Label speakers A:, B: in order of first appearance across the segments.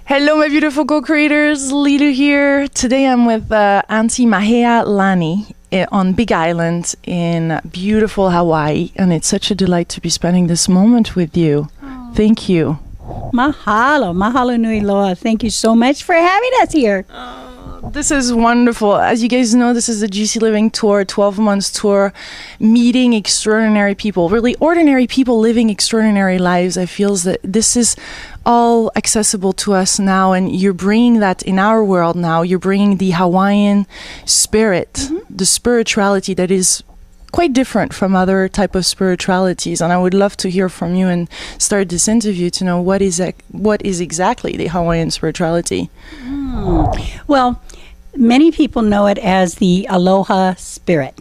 A: Hello, my beautiful co-creators. Lilu here. Today I'm with Aunty Mahealani on Big Island in beautiful Hawaii, and it's such a delight to be spending this moment with you. Oh. Thank you.
B: Mahalo. Mahalo nui loa. Thank you so much for having us here.
A: This is wonderful. As you guys know, this is the GC Living Tour, 12 months tour, meeting extraordinary people, really ordinary people living extraordinary lives. I feel that this is all accessible to us now, and you're bringing that in our world now. You're bringing the Hawaiian spirit, the spirituality that is quite different from other type of spiritualities. And I would love to hear from you and start this interview to know what is exactly the Hawaiian spirituality.
B: Well, many people know it as the Aloha spirit.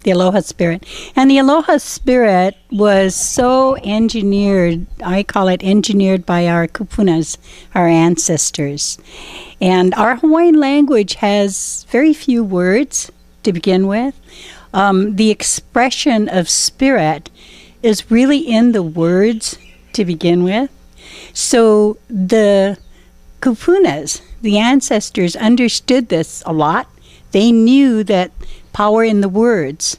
B: The Aloha spirit. And the Aloha spirit was so engineered, I call it engineered by our kupunas, our ancestors. And our Hawaiian language has very few words to begin with. The expression of spirit is really in the words to begin with. So the kupunas, the ancestors, understood this a lot. They knew that power in the words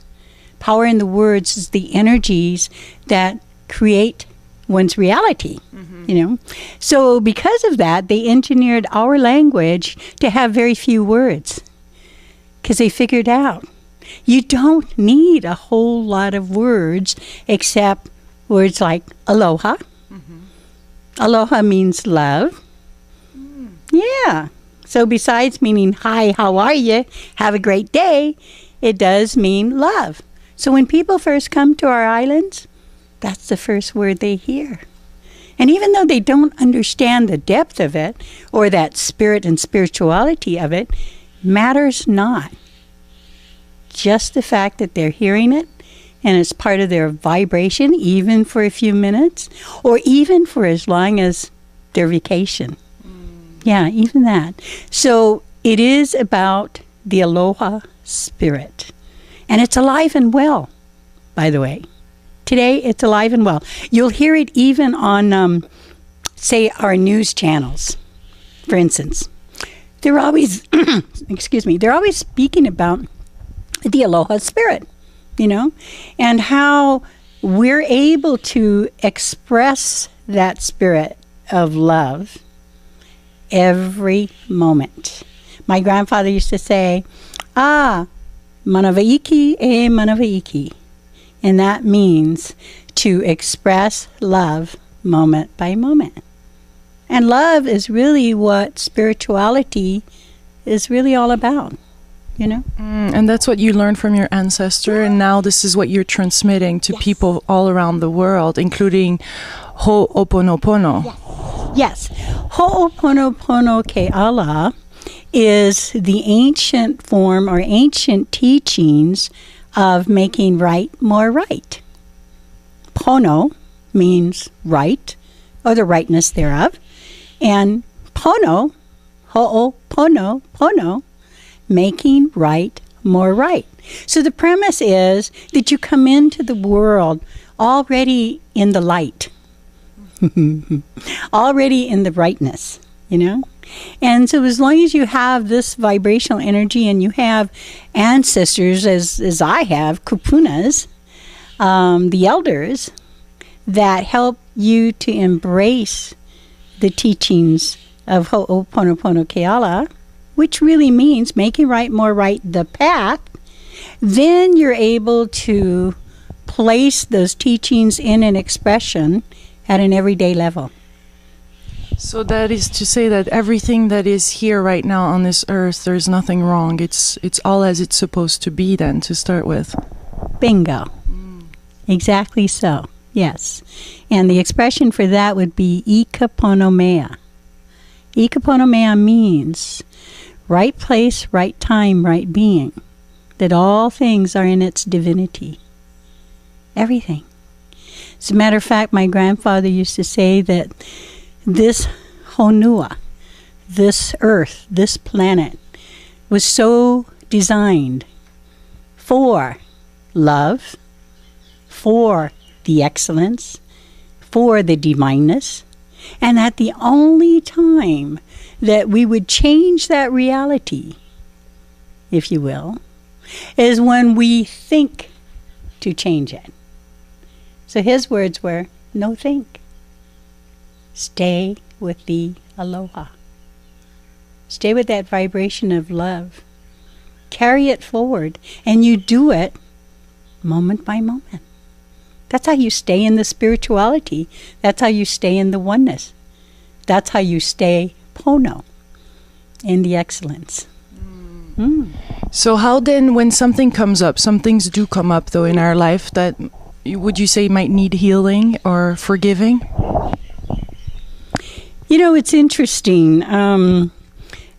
B: is the energies that create one's reality, you know. So because of that, they engineered our language to have very few words, because they figured out you don't need a whole lot of words except words like aloha. Aloha means love. Yeah. So besides meaning, hi, how are you? Have a great day, it does mean love. So when people first come to our islands, that's the first word they hear. And even though they don't understand the depth of it, or that spirit and spirituality of it, matters not. Just the fact that they're hearing it, and it's part of their vibration, even for a few minutes, or even for as long as their vacation. Yeah, even that. So it is about the Aloha spirit. And it's alive and well, by the way. Today, it's alive and well. You'll hear it even on, say, our news channels, for instance. They're always, they're always speaking about the Aloha spirit, you know, and how we're able to express that spirit of love every moment. My grandfather used to say, manavaiki e manavaiki. And that means to express love moment by moment. And love is really what spirituality is really all about, you know?
A: And that's what you learned from your ancestor, and now this is what you're transmitting to people all around the world, including Hooponopono.
B: Yes. Hoopono Pono Ke Ala is the ancient form or ancient teachings of making right more right. Pono means right, or the rightness thereof. And pono, ho'opono, pono, making right more right. So the premise is that you come into the world already in the light. Already in the brightness, you know? And so as long as you have this vibrational energy and you have ancestors, as I have, kupunas, the elders, that help you to embrace the teachings of Hoopono Pono Ke Ala, which really means making right more right, the path, then you're able to place those teachings in an expression at an everyday level.
A: So that is to say that everything that is here right now on this earth, there's nothing wrong. It's all as it's supposed to be then, to start with.
B: Bingo. Exactly so. Yes. And the expression for that would be ikaponomea. Ikaponomea means right place, right time, right being. That all things are in its divinity. Everything. As a matter of fact, my grandfather used to say that this honua, this earth, this planet, was so designed for love, for the excellence, for the divineness, And that the only time that we would change that reality, if you will, is when we think to change it. So his words were, no think. Stay with the aloha. Stay with that vibration of love. Carry it forward, and you do it moment by moment. That's how you stay in the spirituality. That's how you stay in the oneness. That's how you stay Pono, in the excellence.
A: So how then, when something comes up, some things do come up though in our life that would you say might need healing or forgiving?
B: You know, it's interesting.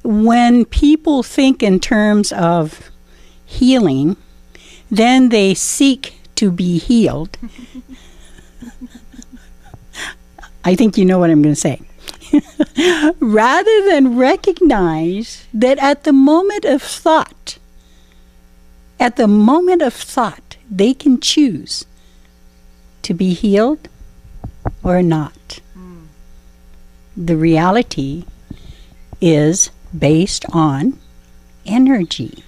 B: When people think in terms of healing, then they seek to be healed. I think you know what I'm going to say. Rather than recognize that at the moment of thought, they can choose to be healed or not. The reality is based on energy.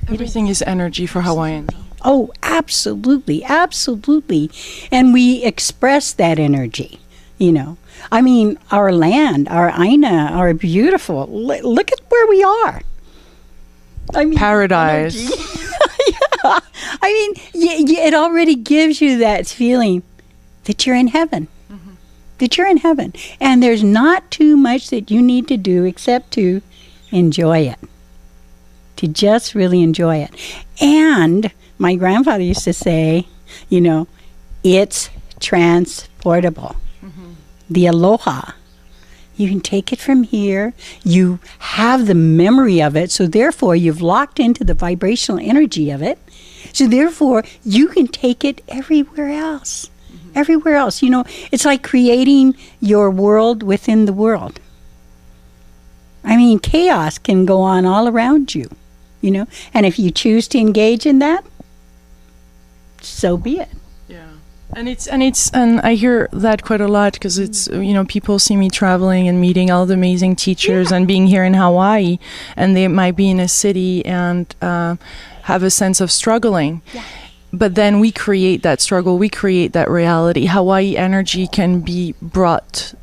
A: Everything is energy for Hawaiian.
B: Oh, absolutely, absolutely. And we express that energy, you know. I mean, our land, our Aina, are beautiful. Look at where we are. I mean,
A: paradise.
B: Yeah. I mean, it already gives you that feeling that you're in heaven. That you're in heaven. And there's not too much that you need to do except to enjoy it. To just really enjoy it. And my grandfather used to say, you know, it's transportable. The aloha. You can take it from here. You have the memory of it. So therefore, you've locked into the vibrational energy of it. So therefore, you can take it everywhere else. Everywhere else. You know, it's like creating your world within the world. I mean, chaos can go on all around you, you know. And if you choose to engage in that, so be it.
A: Yeah. And I hear that quite a lot because it's, you know, people see me traveling and meeting all the amazing teachers and being here in Hawaii, and they might be in a city and have a sense of struggling. Yeah. But then we create that struggle, we create that reality. Hawaii energy can be brought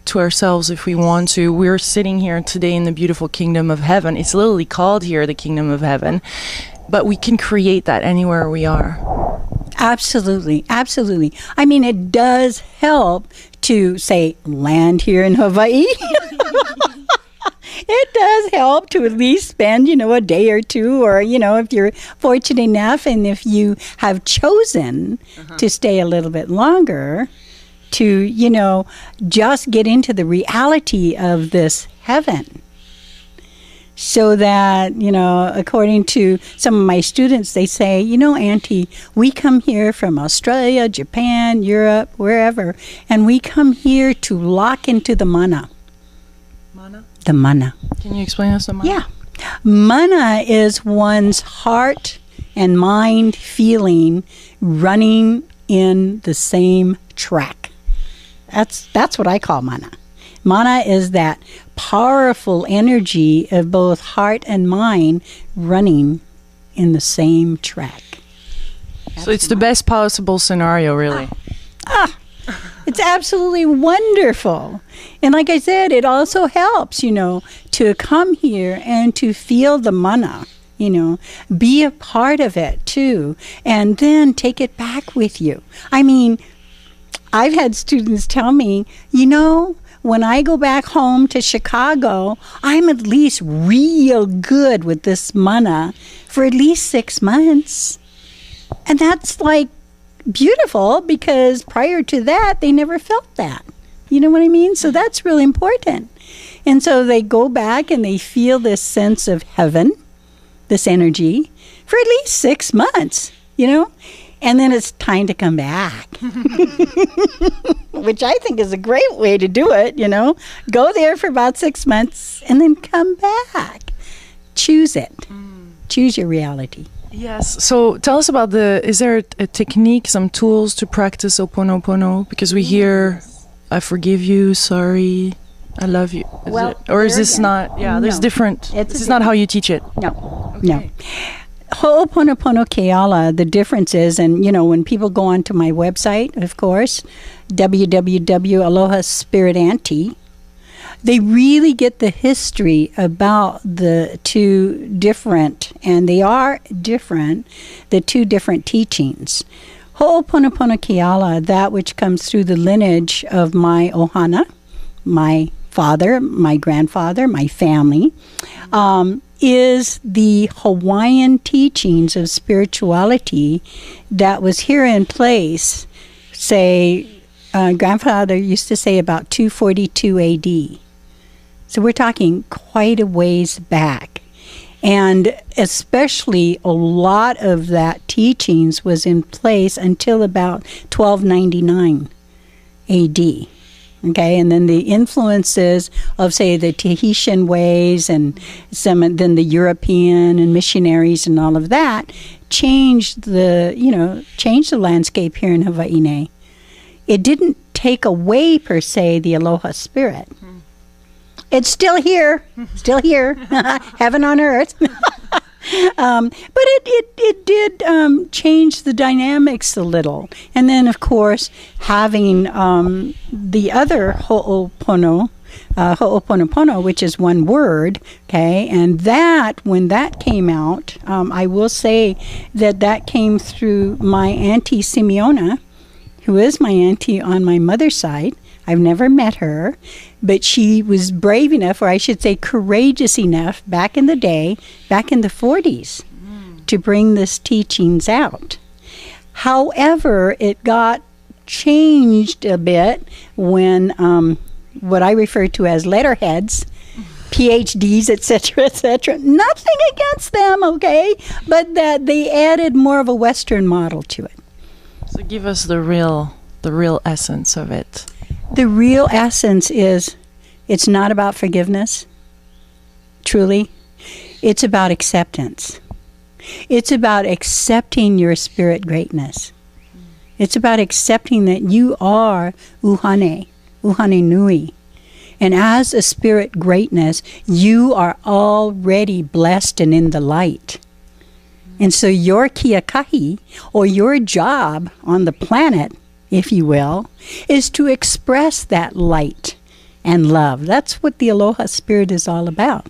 A: to ourselves if we want to. We're sitting here today in the beautiful kingdom of heaven. It's literally called here the kingdom of heaven. But we can create that anywhere we are.
B: Absolutely, absolutely. I mean, it does help to, say, land here in Hawaii. It does help to at least spend, you know, a day or two, or, you know, if you're fortunate enough and if you have chosen to stay a little bit longer, to, you know, just get into the reality of this heaven. So that, you know, according to some of my students, they say, you know, Auntie, we come here from Australia, Japan, Europe, wherever, and we come here to lock into the mana.
A: Mana?
B: The mana.
A: Can you explain us the mana?
B: Yeah. Mana is one's heart and mind feeling running in the same track. That's what I call mana. Mana is that powerful energy of both heart and mind running in the same track.
A: So it's the best possible scenario, really.
B: It's absolutely wonderful. And like I said, it also helps, you know, to come here and to feel the mana, you know, be a part of it too, and then take it back with you. I mean, I've had students tell me, you know, when I go back home to Chicago, I'm at least real good with this mana for at least 6 months. And that's like beautiful, because prior to that, they never felt that. You know what I mean? So that's really important. And so they go back and they feel this sense of heaven, this energy, for at least 6 months, you know? And then it's time to come back, which I think is a great way to do it, you know. Go there for about 6 months and then come back. Choose it. Choose your reality.
A: Yes. So tell us about is there a technique, some tools to practice Hooponopono? Because we hear I forgive you, sorry, I love you. Is this not? Yeah, there's different. This is not how you teach it.
B: No, no. Hoopono Pono Ke Ala, the difference is, and when people go onto my website, of course, www.alohaspiritanti, they really get the history about the two different, and they are different, the two different teachings. Hoopono Pono Ke Ala, that which comes through the lineage of my ohana, my father, my grandfather, my family, is the Hawaiian teachings of spirituality that was here in place, say, grandfather used to say about 242 AD. So we're talking quite a ways back. And especially a lot of that teachings was in place until about 1299 AD. Okay, and then the influences of, say, the Tahitian ways and then the European and missionaries and all of that changed the landscape here in Hawaii. It didn't take away, per se, the Aloha spirit. It's still here, heaven on earth. But it did change the dynamics a little. And then, of course, having the other Hooponopono, which is one word, okay, and that, when that came out, I will say that came through my Auntie Simeona, who is my auntie on my mother's side. I've never met her, but she was brave enough, or I should say courageous enough, back in the day, back in the 40s, to bring this teachings out. However, it got changed a bit when what I refer to as letterheads, PhDs, etc., nothing against them, okay, but that they added more of a Western model to it.
A: So give us the real essence of it.
B: The real essence is, it's not about forgiveness, truly. It's about acceptance. It's about accepting your spirit greatness. It's about accepting that you are uhane nui. And as a spirit greatness, you are already blessed and in the light. And so your kiakahi, or your job on the planet, if you will, is to express that light and love. That's what the Aloha spirit is all about,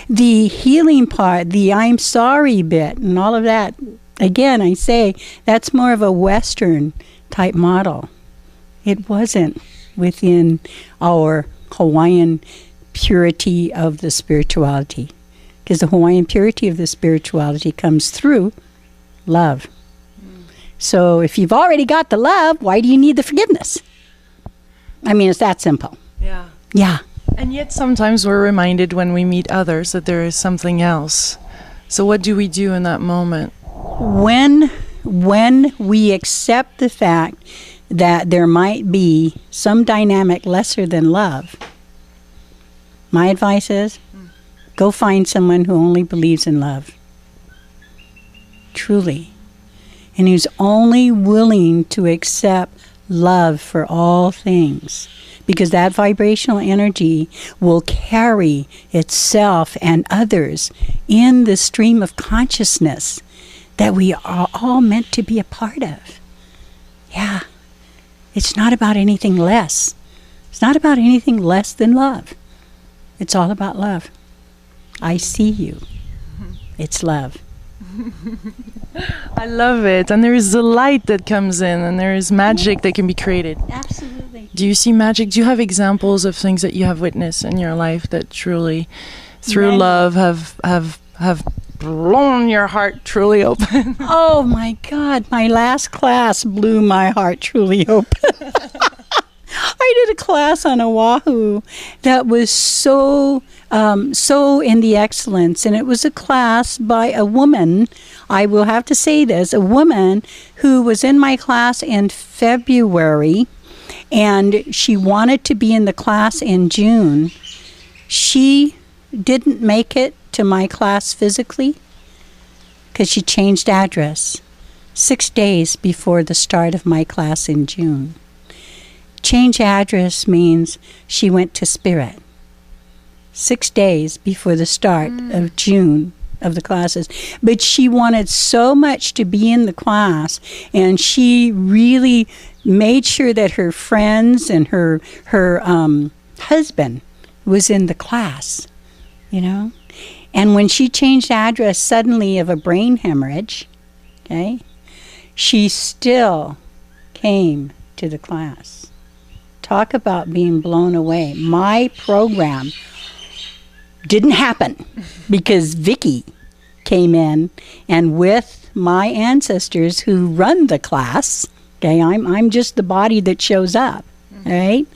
B: The healing part, the I'm sorry bit, and all of that, again, I say, that's more of a Western type model. It wasn't within our Hawaiian purity of the spirituality, because the Hawaiian purity of the spirituality comes through love. So if you've already got the love, why do you need the forgiveness? I mean, it's that simple.
A: Yeah.
B: Yeah.
A: And yet sometimes we're reminded when we meet others that there is something else. So what do we do in that moment?
B: When we accept the fact that there might be some dynamic lesser than love, my advice is, go find someone who only believes in love. Truly. And who's only willing to accept love for all things, because that vibrational energy will carry itself and others in the stream of consciousness that we are all meant to be a part of. Yeah. It's not about anything less. It's not about anything less than love. It's all about love. I see you. It's love.
A: I love it. And there is the light that comes in, and there is magic that can be created.
B: Absolutely.
A: Do you see magic? Do you have examples of things that you have witnessed in your life that truly, through love, have blown your heart truly open?
B: Oh my God, my last class blew my heart truly open. I did a class on Oahu that was so in the excellence, and it was a class by a woman. I will have to say this, a woman who was in my class in February, and she wanted to be in the class in June. She didn't make it to my class physically because she changed address 6 days before the start of my class in June. Change address means she went to spirit 6 days before the start of June of the classes. But she wanted so much to be in the class, and she really made sure that her friends and her husband was in the class, you know. And when she changed address suddenly of a brain hemorrhage, okay, she still came to the class. Talk about being blown away. My program didn't happen because Vicky came in, and with my ancestors who run the class, okay, I'm just the body that shows up, all right?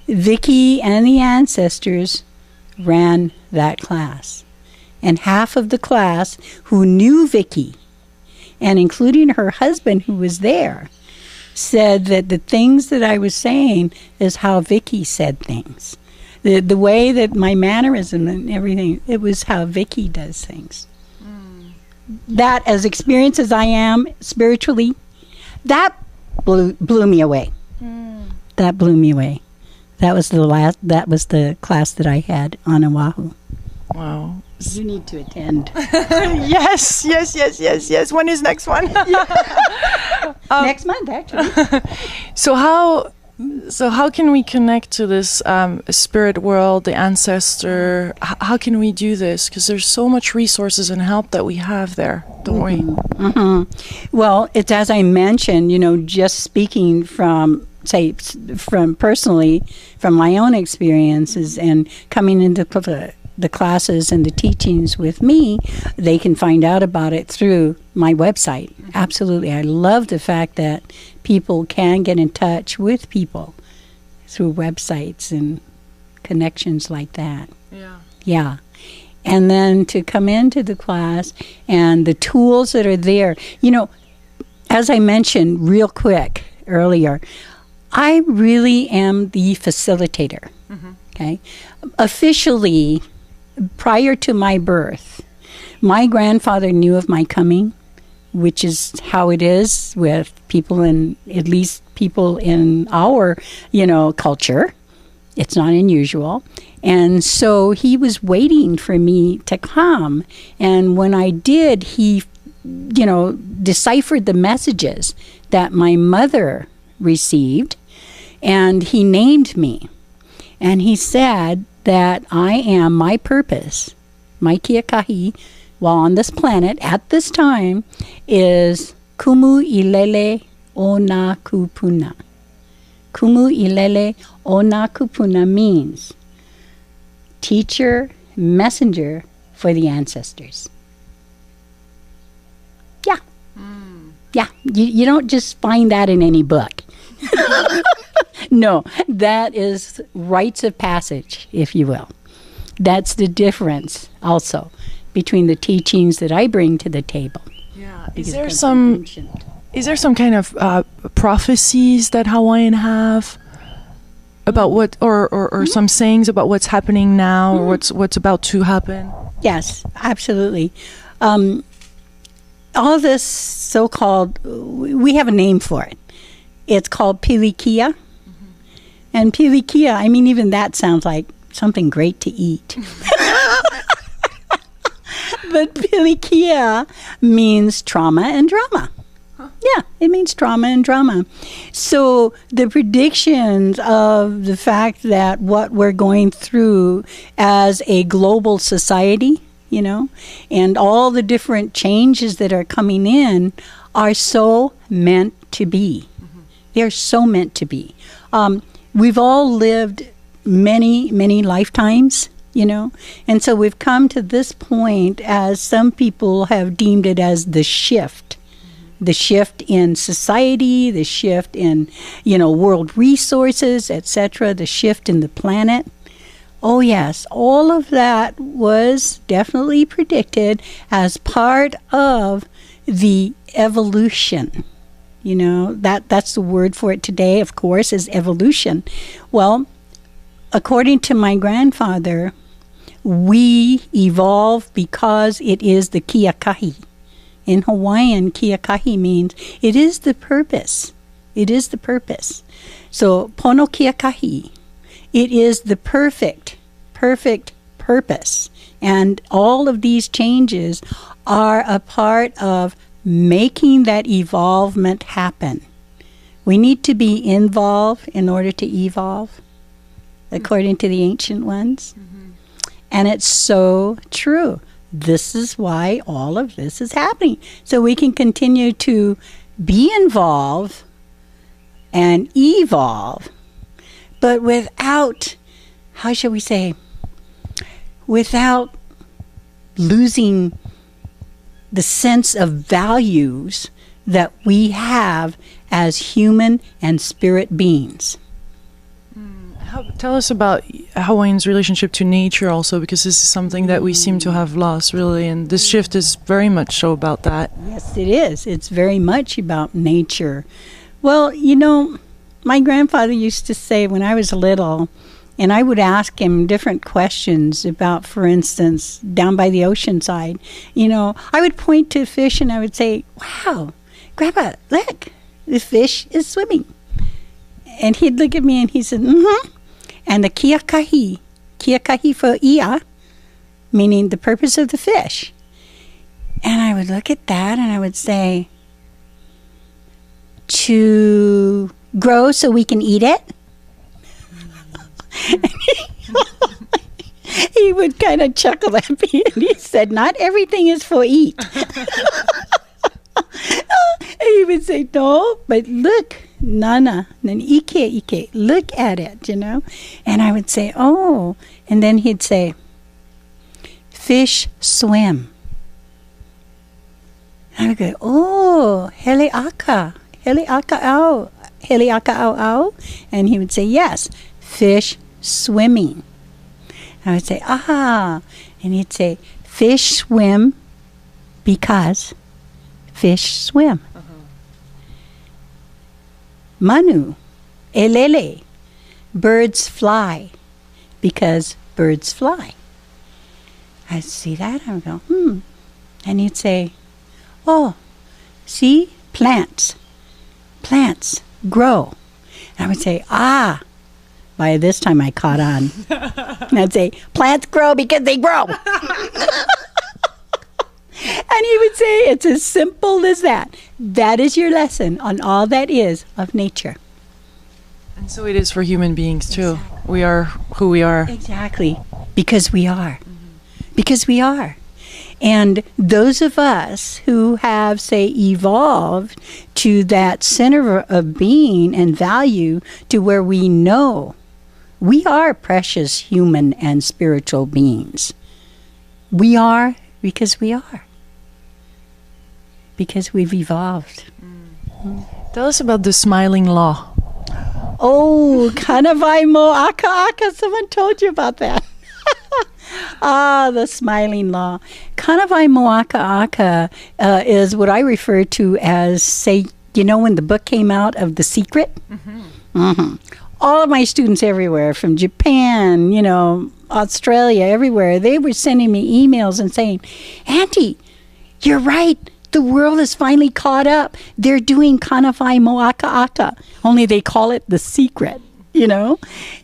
B: Vicky and the ancestors ran that class. And half of the class who knew Vicky, and including her husband who was there, said that the things that I was saying is how Vicky said things. The way that my mannerism and everything, it was how Vicky does things. That, as experienced as I am spiritually, that blew me away. That blew me away. That was the class that I had on Oahu.
A: Wow.
B: You need to attend.
A: Yes. When is next one?
B: Next month, actually.
A: So how can we connect to this spirit world, the ancestor? How can we do this? Because there's so much resources and help that we have there, don't we?
B: Mm-hmm. Well, it's as I mentioned, you know, just speaking from personally, from my own experiences and coming into the classes and the teachings with me, they can find out about it through my website. Absolutely. I love the fact that people can get in touch with people through websites and connections like that. Yeah. And then to come into the class and the tools that are there. You know, as I mentioned real quick earlier, I really am the facilitator. Okay? Officially, prior to my birth, my grandfather knew of my coming, which is how it is with people at least people in our, you know, culture. It's not unusual. And so he was waiting for me to come. And when I did, he, you know, deciphered the messages that my mother received, and he named me. And he said that I am my purpose, my kiakahi, while on this planet at this time, is Kumu Elele o Na Kupuna. Kumu Elele o Na Kupuna means teacher, messenger for the ancestors. Yeah. Yeah. You don't just find that in any book. No, that is rites of passage, if you will. That's the difference also between the teachings that I bring to the table.
A: Yeah. Is there some kind of prophecies that Hawaiian have about what, or some sayings about what's happening now, or what's about to happen?
B: Yes, absolutely. All this so-called, we have a name for it. It's called pilikia. And pilikia, I mean, even that sounds like something great to eat. But pilikia means trauma and drama. Yeah, it means trauma and drama. So the predictions of the fact that what we're going through as a global society, you know, and all the different changes that are coming in are so meant to be. They're so meant to be. We've all lived many, many lifetimes, you know, and so we've come to this point, as some people have deemed it, as the shift. The shift in society, the shift in, you know, world resources, etc., the shift in the planet. Oh, yes, all of that was definitely predicted as part of the evolution. You know, that's the word for it today, of course, is evolution. Well, according to my grandfather, we evolve because it is the kiakahi. In Hawaiian, kiakahi means it is the purpose It is the purpose. So, pono kia kahi. It is the perfect purpose. And all of these changes are a part of making that evolvement happen. We need to be involved in order to evolve, according to the ancient ones. Mm-hmm. And it's so true. This is why all of this is happening. So we can continue to be involved and evolve, but without, how shall we say, without losing the sense of values that we have as human and spirit beings.
A: Tell us about Hawaiian's relationship to nature also, because this is something that we seem to have lost, really, and this shift is very much so about that.
B: Yes, it is. It's very much about nature. Well, you know, my grandfather used to say when I was little, and I would ask him different questions about, for instance, down by the ocean side, you know, I would point to a fish and I would say, wow, Grandpa, look, the fish is swimming. And he'd look at me and he said, mm-hmm. And the kia kahi for ia, meaning the purpose of the fish. And I would look at that and I would say, to grow so we can eat it? He would kind of chuckle at me and he said, not everything is for eat. He would say, no, but look, nana, then ike, look at it, you know. And I would say, oh, and then he'd say, fish swim. I would go, oh, hele aka au, and he would say, yes, fish swimming. I would say, ah, and he'd say, fish swim because fish swim. Manu, elele, birds fly because birds fly. I'd see that, I would go, and he'd say, oh, see, plants grow. And I would say, ah. By this time I caught on. And I'd say, plants grow because they grow. And he would say, it's as simple as that. That is your lesson on all that is of nature.
A: And so it is for human beings too. Exactly. We are who we are.
B: Exactly. Because we are. Mm-hmm. Because we are. And those of us who have, say, evolved to that center of being and value to where we know we are precious human and spiritual beings. We are because we are. Because we've evolved.
A: Tell us about the smiling law.
B: Oh, kanawai mo aka. Someone told you about that. The smiling law. Kanawai mo aka is what I refer to as, say, you know, when the book came out of The Secret? Mm-hmm. Mm-hmm. All of my students everywhere, from Japan, you know, Australia, everywhere, they were sending me emails and saying, Auntie, you're right. The world is finally caught up. They're doing kanawai mo aka, only they call it The Secret, you know?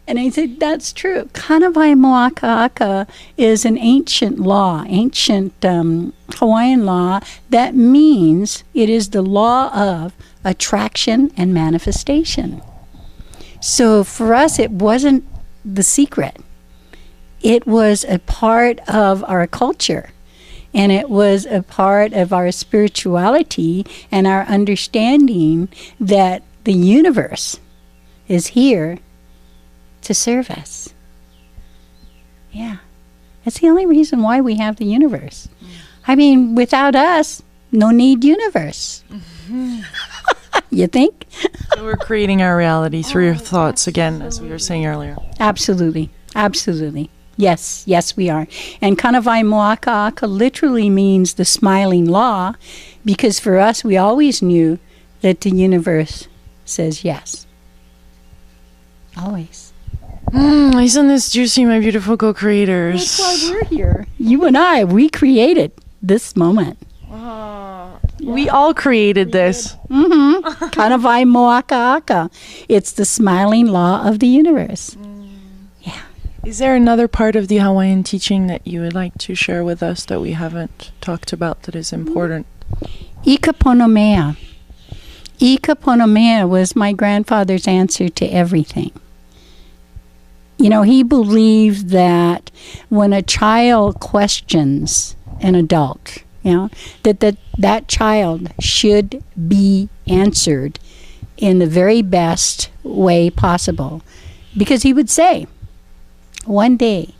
B: And I said, that's true. Kanawai mo aka is an ancient law, ancient Hawaiian law that means it is the law of attraction and manifestation. So for us, it wasn't the secret. It was a part of our culture, and it was a part of our spirituality and our understanding that the universe is here to serve us. Yeah. That's the only reason why we have the universe. I mean, without us, no need universe. Mm-hmm. You think?
A: So we're creating our reality through your thoughts again, as we were saying earlier.
B: Absolutely. Absolutely. Yes, we are. And kanawai mo aka literally means the smiling law, because for us, we always knew that the universe says yes. Always.
A: Isn't this juicy, my beautiful co-creators?
B: That's why we're here. You and I, we created this moment.
A: We all created this.
B: Kanawai moaka. It's the smiling law of the universe. Yeah.
A: Is there another part of the Hawaiian teaching that you would like to share with us that we haven't talked about that is important?
B: Ikaponomea. Ikaponomea was my grandfather's answer to everything. You know, he believed that when a child questions an adult, you know, that child should be answered in the very best way possible. Because he would say, one day,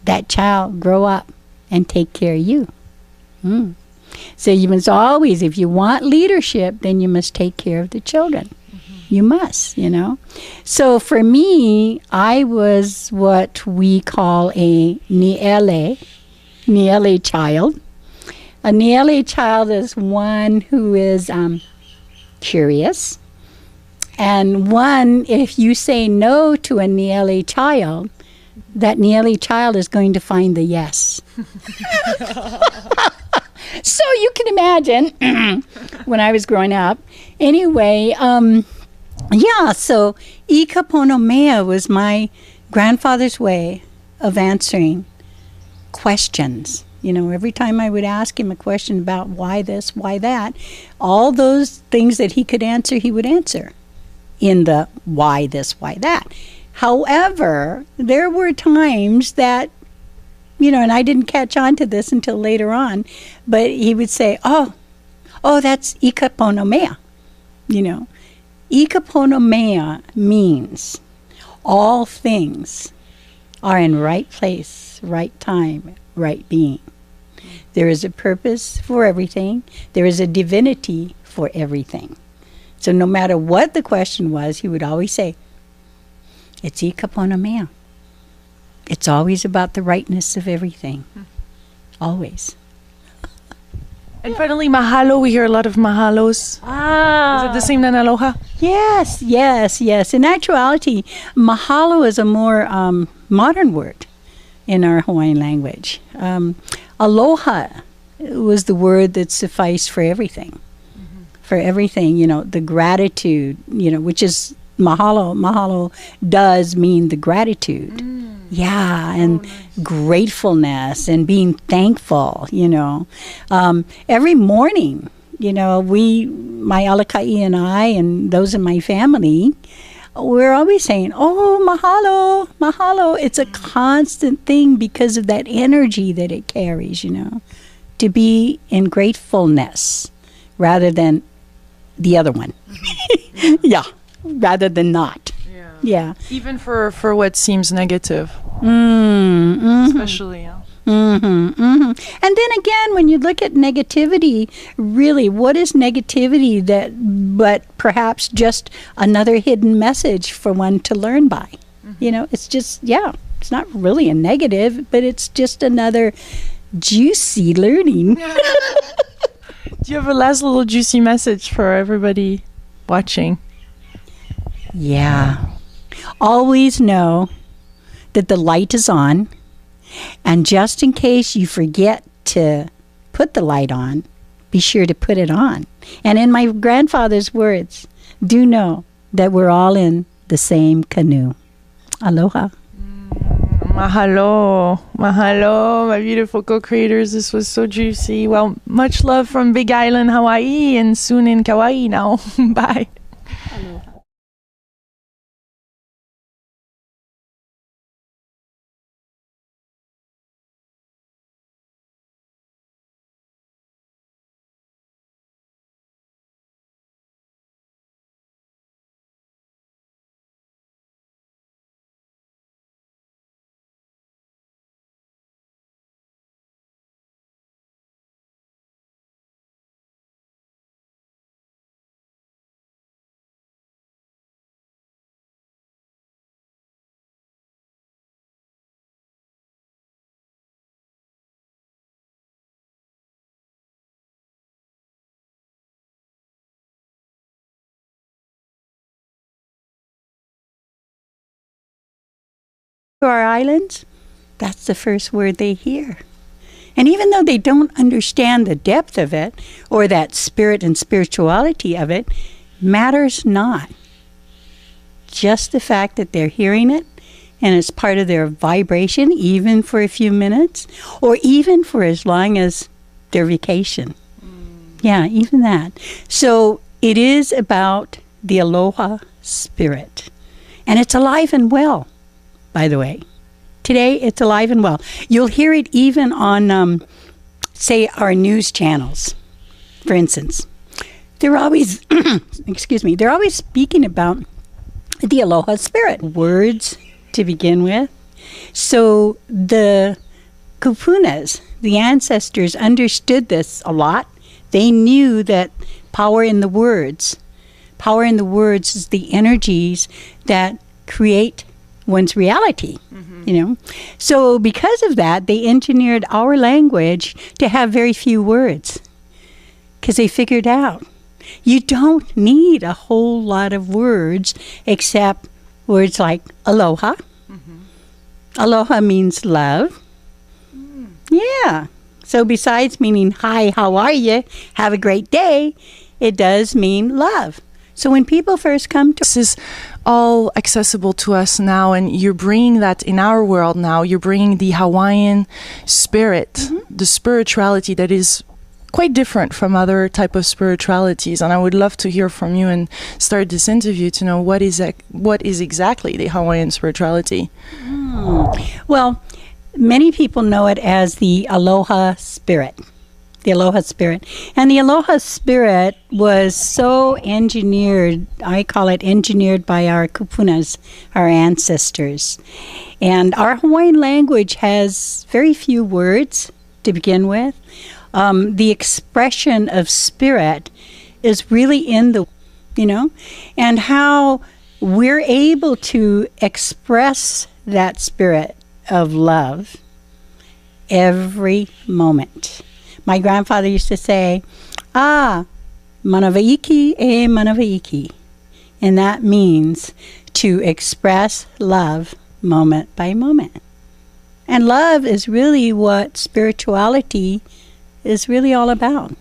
B: that child grow up and take care of you. So you must always, if you want leadership, then you must take care of the children. You must, you know. So for me, I was what we call a Neaulani child. A Neaulani child is one who is curious. And one, if you say no to a Neaulani child, that Neaulani child is going to find the yes. So you can imagine when I was growing up. Anyway, yeah, so ikaponomea was my grandfather's way of answering questions. You know, every time I would ask him a question about why this, why that, all those things that he could answer, he would answer in the why this, why that. However, there were times that, you know, and I didn't catch on to this until later on, but he would say, oh, that's ikaponomea, you know. Ikaponomea means all things are in right place, right time, right being. There is a purpose for everything. There is a divinity for everything. So no matter what the question was, he would always say, it's ikaponomea. It's always about the rightness of everything. Always.
A: And finally, mahalo. We hear a lot of mahalos. Is it the same than aloha?
B: Yes. In actuality, mahalo is a more modern word in our Hawaiian language. Aloha was the word that sufficed for everything. For everything, you know, the gratitude, you know, which is mahalo. Mahalo does mean the gratitude. Yeah, and gratefulness and being thankful, you know. Every morning, you know, my ʻAnakē and I and those in my family, we're always saying, oh, mahalo, mahalo. It's a constant thing because of that energy that it carries, you know, to be in gratefulness rather than the other one. Yeah, rather than not. Yeah.
A: Even for what seems negative. Especially, yeah.
B: And then again, when you look at negativity, really, what is negativity but perhaps just another hidden message for one to learn by? You know, it's just, it's not really a negative, but it's just another juicy learning.
A: Do you have a last little juicy message for everybody watching?
B: Yeah. Always know that the light is on, and just in case you forget to put the light on, be sure to put it on. And in my grandfather's words, do know that we're all in the same canoe. Aloha.
A: Mahalo. Mahalo, my beautiful co-creators. This was so juicy. Well, much love from Big Island, Hawaii, and soon in Kauai now. Bye. Aloha.
B: To our islands, that's the first word they hear. And even though they don't understand the depth of it or that spirit and spirituality of it, matters not. Just the fact that they're hearing it and it's part of their vibration, even for a few minutes, or even for as long as their vacation. Yeah, even that. So it is about the Aloha spirit. And it's alive and well, by the way. Today, it's alive and well. You'll hear it even on, say, our news channels, for instance. They're always, they're always speaking about the Aloha spirit. Words to begin with. So the kupunas, the ancestors, understood this a lot. They knew that power in the words is the energies that create one's reality, So because of that, they engineered our language to have very few words because they figured out you don't need a whole lot of words except words like aloha. Aloha means love. Yeah. So besides meaning, hi, how are you? Have a great day, it does mean love. So when people first come to...
A: This is all accessible to us now, and you're bringing that in our world now. You're bringing the Hawaiian spirit, the spirituality that is quite different from other type of spiritualities. And I would love to hear from you and start this interview to know what is exactly the Hawaiian spirituality.
B: Well, many people know it as the Aloha spirit. The Aloha spirit. And the Aloha spirit was so engineered, I call it engineered by our kupunas, our ancestors. And our Hawaiian language has very few words to begin with. The expression of spirit is really in the, and how we're able to express that spirit of love every moment. My grandfather used to say, manavaiki e manavaiki. And that means to express love moment by moment. And love is really what spirituality is really all about,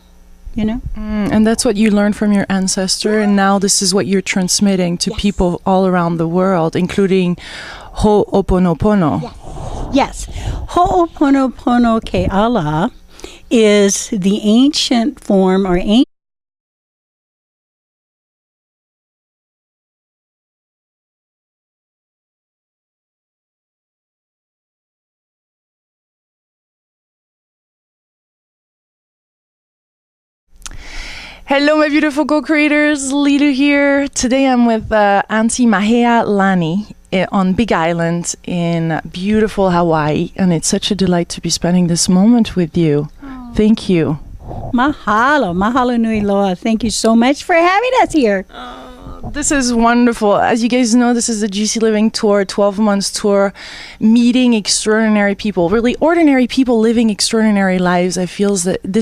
A: And that's what you learned from your ancestor, and now this is what you're transmitting to people all around the world, including Hooponopono.
B: Yes. Hoopono Pono Ke Ala is the ancient form or ancient.
A: Hello, my beautiful co-creators. Lita here. Today I'm with Aunty Mahealani on Big Island in beautiful Hawaii, and it's such a delight to be spending this moment with you. Thank you.
B: Mahalo nui loa. Thank you so much for having us here.
A: This is wonderful. As you guys know, this is the GC Living Tour, 12 months tour, meeting extraordinary people, really ordinary people living extraordinary lives. I feel that this